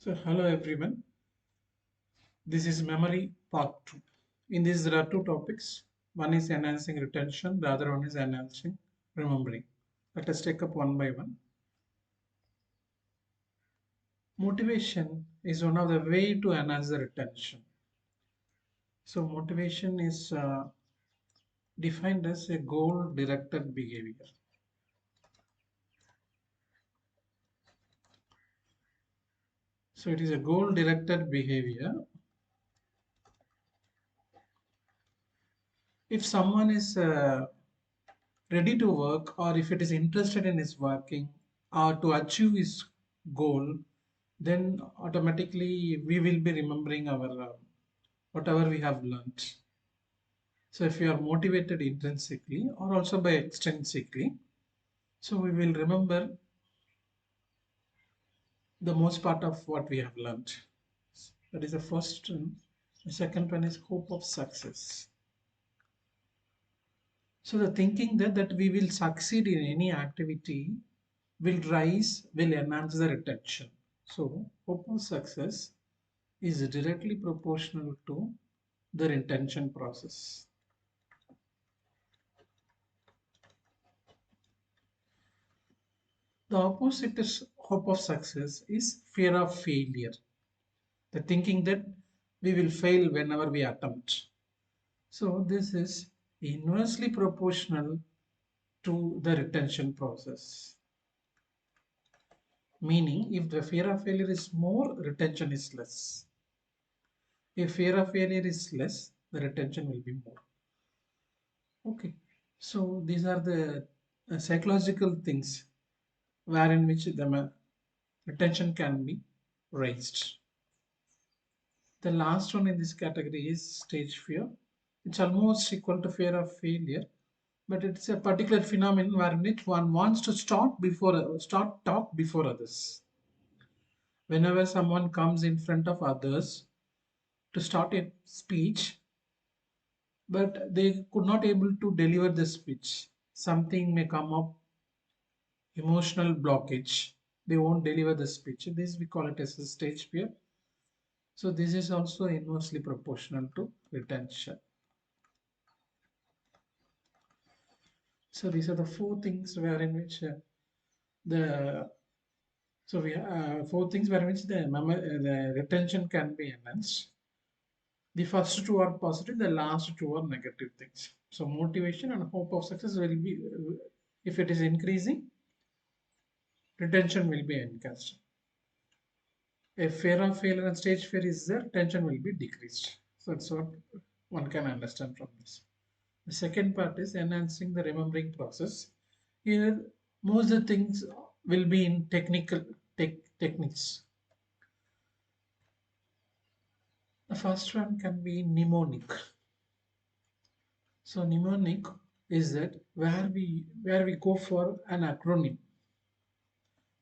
So, hello everyone. This is memory part 2. In this, there are two topics. One is enhancing retention, the other one is enhancing remembering. Let us take up one by one. Motivation is one of the way to enhance the retention. So, motivation is defined as a goal-directed behavior. So, it is a goal-directed behavior. If someone is ready to work, or if it is interested in his working or to achieve his goal, then automatically we will be remembering our whatever we have learned. So if you are motivated intrinsically or also by extrinsically, so we will remember the most part of what we have learned. That is the first one. The second one is hope of success. So the thinking that we will succeed in any activity will enhance the retention. So hope of success is directly proportional to the retention process. The opposite is hope of success is fear of failure. The thinking that we will fail whenever we attempt. So this is inversely proportional to the retention process. Meaning, if the fear of failure is more, retention is less. If fear of failure is less, the retention will be more. Okay, so these are the psychological things wherein which the retention can be raised. The last one in this category is stage fear. It's almost equal to fear of failure, but it's a particular phenomenon wherein which one wants to start talk before others. Whenever someone comes in front of others to start a speech, but they could not able to deliver the speech, something may come up, emotional blockage, they won't deliver the speech. This we call it as a stage fear. So this is also inversely proportional to retention. So these are the four things wherein which the so we four things wherein which the retention can be enhanced. The first two are positive, the last two are negative things. So motivation and hope of success will be, if it is increasing, retention will be enhanced. If fear of failure and stage fear is there, tension will be decreased. So that's what one can understand from this. The second part is enhancing the remembering process. Here, most of the things will be in techniques. The first one can be mnemonic. So mnemonic is that where we go for an acronym,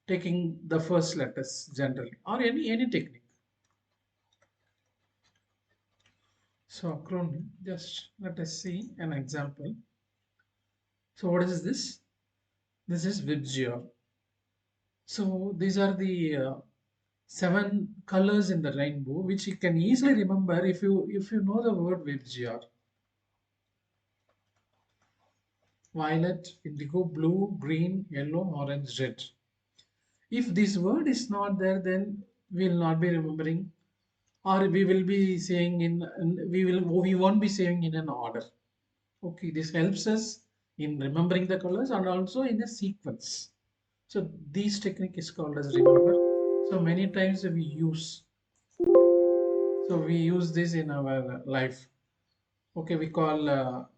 taking the first letters generally, or any technique. So acronym, just let us see an example. So what is this? This is WebGR. So these are the seven colors in the rainbow, which you can easily remember if you know the word WebGR. Violet, indigo, blue, green, yellow, orange, red. If this word is not there, then we will not be remembering, or we will be saying we won't be saying in an order. Okay, this helps us in remembering the colors and also in a sequence. So this technique is called as remember. So many times we use. So we use this in our life. Okay, we call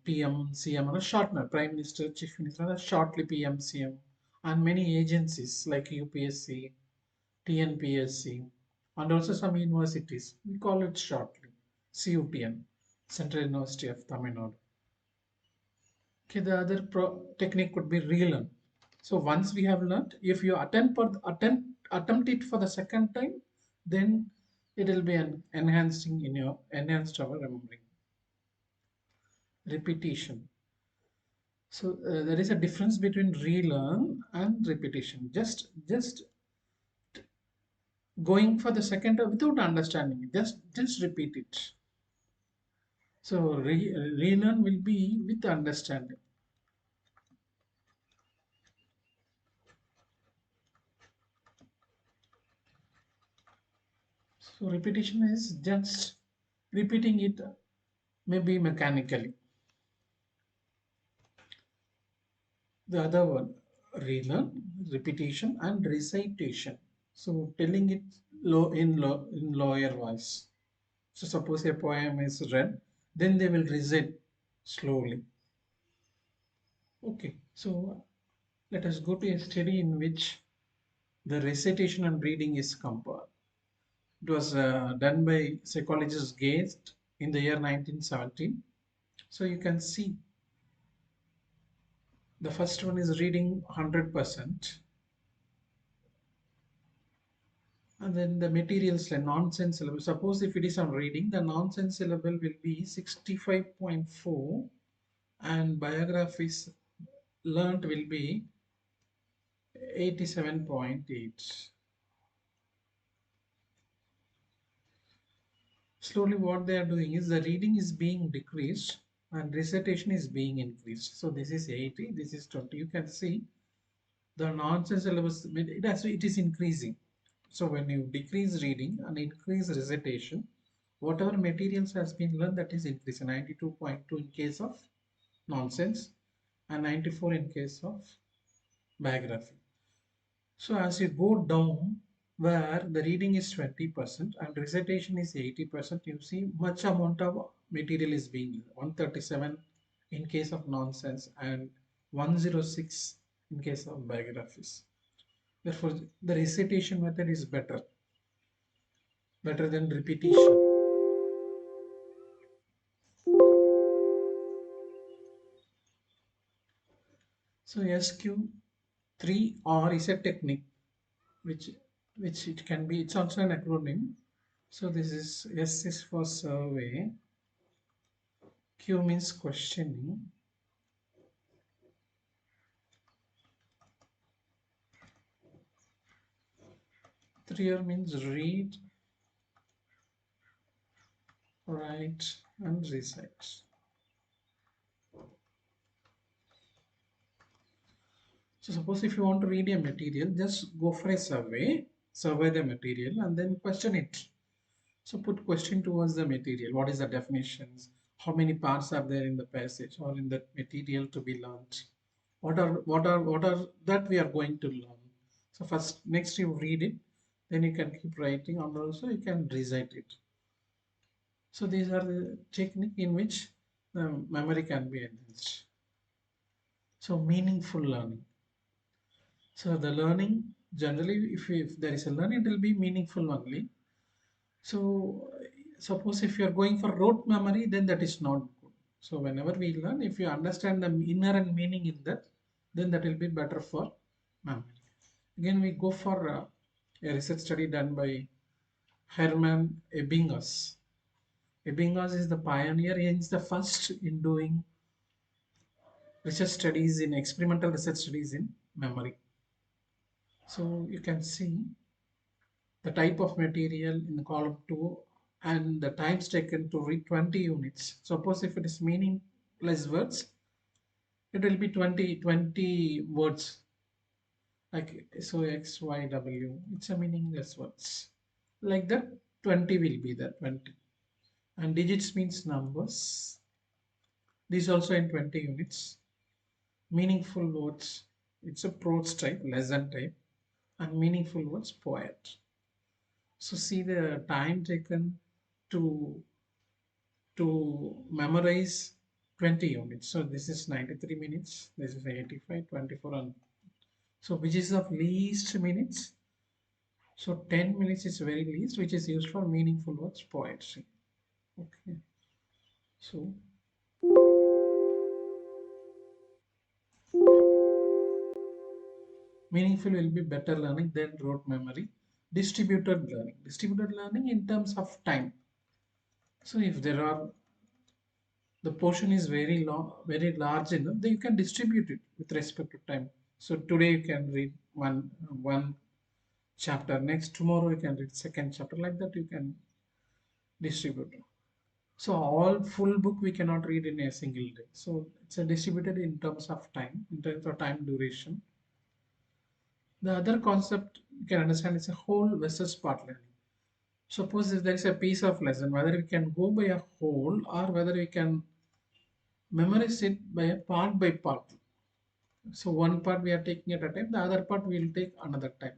PM, CM, or a shortener, Prime Minister, Chief Minister, shortly PM, CM, and many agencies like UPSC, TNPSC, and also some universities. We call it shortly CUTN, Central University of Tamil Nadu. Okay, the other technique could be relearn. So once we have learned, if you attempt it for the second time, then it will be enhanced our remembering. Repetition. So there is a difference between relearn and repetition. Just going for the second term without understanding it. Just repeat it. So relearn will be with understanding. So repetition is just repeating it, maybe mechanically. The other one, relearn, repetition, and recitation. So telling it in lower voice. So suppose a poem is read, then they will recite slowly. Okay, so let us go to a study in which the recitation and reading is compared. It was done by psychologist Geist in the year 1917. So you can see the first one is reading 100%, and then the materials like nonsense syllable. Suppose if it is on reading, the nonsense syllable will be 65.4, and biographies learnt will be 87.8. Slowly what they are doing is the reading is being decreased and recitation is being increased. So this is 80, this is 20. You can see the nonsense syllabus, it is increasing. So when you decrease reading and increase recitation, whatever materials has been learned, that is increasing. 92.2 in case of nonsense and 94 in case of biography. So as you go down, where the reading is 20% and recitation is 80%, you see much amount of material is being used. 137 in case of nonsense and 106 in case of biographies. Therefore, the recitation method is better than repetition. So SQ3R is a technique which it can be, it's also an acronym. So this is S is for survey, Q means questioning, 3R means read, write and recite. So suppose if you want to read a material, just go for a survey the material and then question it. So put question towards the material. What is the definitions? How many parts are there in the passage or in the material to be learned? What are that we are going to learn? So first, next you read it, then you can keep writing and also you can recite it. So these are the technique in which the memory can be enhanced. So meaningful learning. So the learning generally, if there is a learning, it will be meaningful only. So suppose if you are going for rote memory, then that is not good. So whenever we learn, if you understand the inherent meaning in that, then that will be better for memory. Again, we go for a research study done by Hermann Ebbinghaus. Ebbinghaus is the pioneer. He is the first in doing research studies in experimental research studies in memory. So you can see the type of material in the column 2 and the times taken to read 20 units. Suppose if it is meaningless words, it will be 20 words like so x, y, w. It's a meaningless words. Like that, 20 will be there, 20. And digits means numbers. This also in 20 units. Meaningful words, it's a prose type, lesson type. And meaningful words, poet. So see the time taken to memorize 20 units. So this is 93 minutes. This is 85, 24 and so which is of least minutes. So 10 minutes is very least, which is used for meaningful words, poetry. Okay. So meaningful will be better learning than rote memory. Distributed learning. Distributed learning in terms of time. So if there are the portion is very long, very large enough, then you can distribute it with respect to time. So today you can read one chapter. Next tomorrow you can read second chapter. Like that you can distribute. So all full book we cannot read in a single day. So it's a distributed in terms of time, in terms of time duration. The other concept you can understand is a whole versus part learning. Suppose if there is a piece of lesson, whether we can go by a whole or whether we can memorize it by a part by part. So one part we are taking at a time, the other part we will take another time.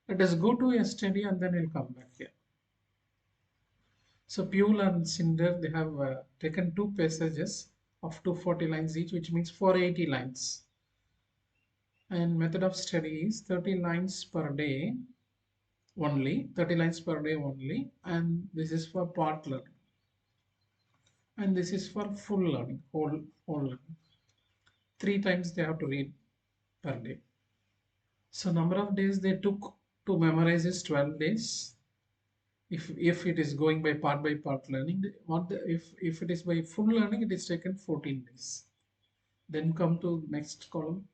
Let us go to a study and then we'll come back here. So Puel and Cinder, they have taken two passages of 240 lines each, which means 480 lines. And method of study is 30 lines per day only, 30 lines per day only, and this is for part learning. And this is for full learning, whole learning. 3 times they have to read per day. So number of days they took to memorize is 12 days. If it is going by part learning, if it is by full learning, it is taken 14 days. Then come to next column.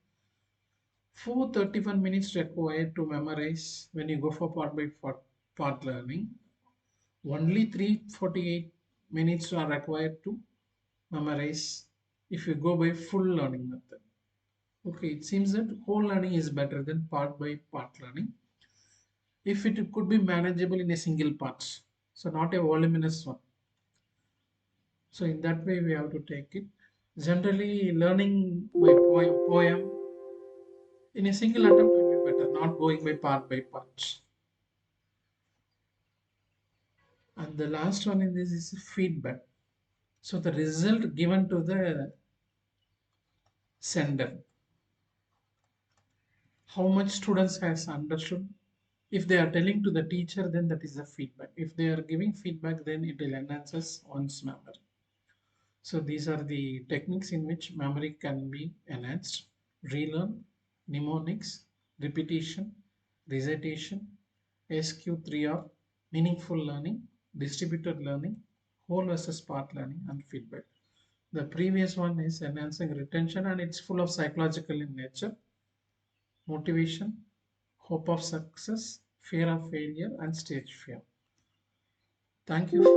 431 minutes required to memorize when you go for part learning. Only 348 minutes are required to memorize if you go by full learning method. Okay, it seems that whole learning is better than part by part learning if it could be manageable in a single part. So not a voluminous one. So in that way we have to take it. Generally learning by poem in a single attempt will be better, not going by part. And the last one in this is feedback. So the result given to the sender, how much students has understood. If they are telling to the teacher, then that is the feedback. If they are giving feedback, then it will enhances one's memory. So these are the techniques in which memory can be enhanced: relearn, mnemonics, repetition, recitation, SQ3R, meaningful learning, distributed learning, whole versus part learning, and feedback. The previous one is enhancing retention and it's full of psychological in nature: motivation, hope of success, fear of failure, and stage fear. Thank you.